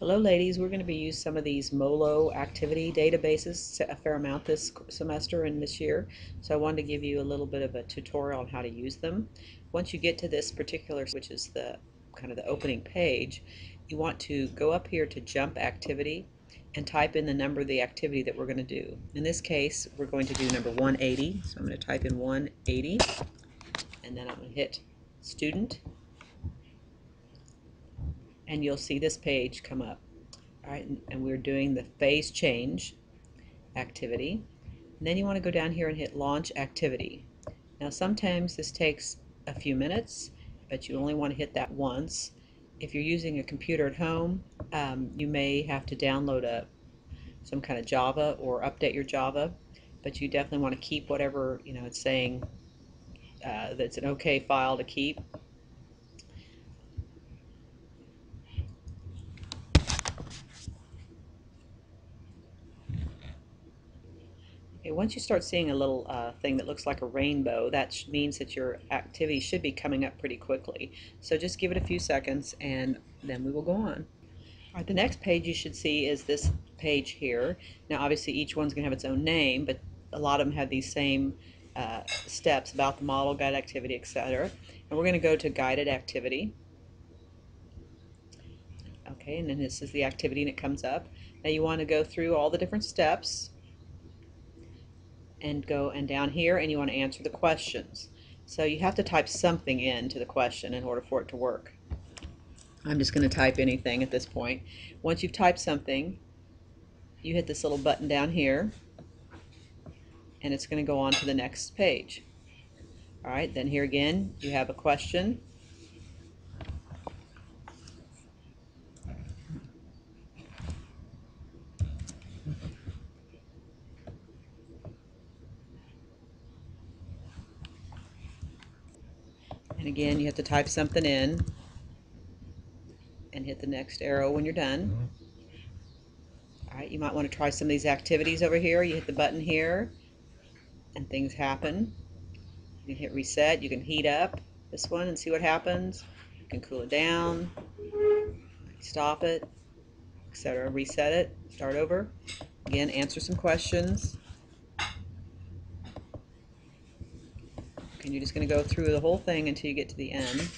Hello ladies, we're going to be using some of these Molo activity databases a fair amount this semester and this year. So I wanted to give you a little bit of a tutorial on how to use them. Once you get to this particular, which is the kind of the opening page, you want to go up here to jump activity and type in the number of the activity that we're going to do. In this case, we're going to do number 180. So I'm going to type in 180 and then I'm going to hit student. And you'll see this page come up. All right, and we're doing the phase change activity. And then you want to go down here and hit launch activity. Now sometimes this takes a few minutes, but you only want to hit that once. If you're using a computer at home, you may have to download some kind of Java or update your Java, but you definitely want to keep whatever it's saying that's an OK file to keep. Okay, once you start seeing a little thing that looks like a rainbow, that means that your activity should be coming up pretty quickly. So just give it a few seconds and then we will go on. All right, the next page you should see is this page here. Now obviously each one's going to have its own name, but a lot of them have these same steps about the model, guided activity, etc. And we're going to go to guided activity. Okay, and then this is the activity and it comes up. Now you want to go through all the different steps and go and down here and you want to answer the questions. So you have to type something into the question in order for it to work. I'm just going to type anything at this point. Once you've typed something, you hit this little button down here and it's going to go on to the next page. Alright, then here again you have a question. And again you have to type something in and hit the next arrow when you're done. Alright, you might want to try some of these activities over here. You hit the button here and things happen. You can hit reset, you can heat up this one and see what happens. You can cool it down, stop it, etc. Reset it, start over. Again, answer some questions. And you're just going to go through the whole thing until you get to the end.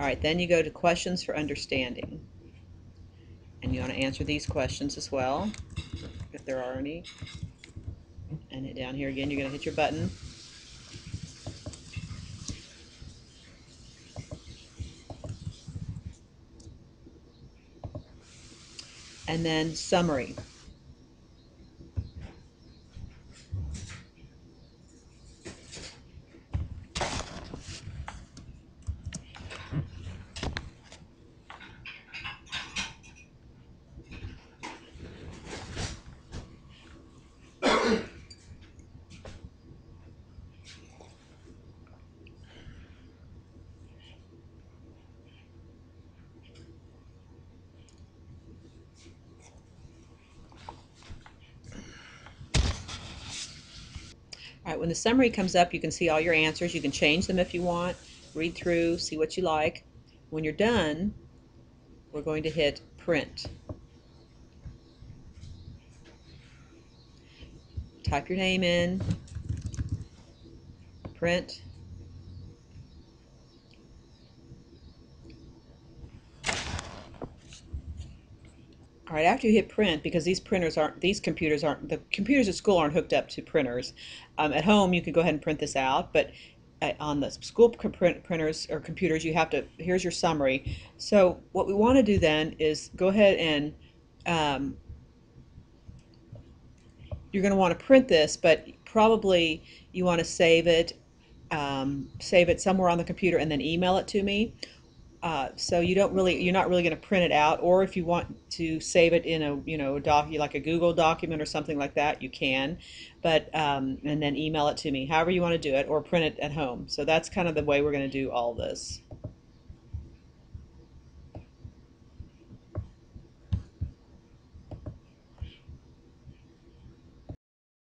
Alright, then you go to questions for understanding. And you want to answer these questions as well, if there are any. And down here again, you're going to hit your button. And then summary. Alright, when the summary comes up, you can see all your answers. You can change them if you want, read through, see what you like. When you're done, we're going to hit print. Type your name in, print. All right, after you hit print, because the computers at school aren't hooked up to printers. At home, you could go ahead and print this out, but on the school printers or computers, you have to. Here's your summary. So what we want to do then is go ahead and you're going to want to print this, but probably you want to save it somewhere on the computer and then email it to me. So you're not really going to print it out, or if you want to save it in a like a Google document or something like that, you can, but and then email it to me, however you want to do it, or print it at home. So that's kind of the way we're going to do all this.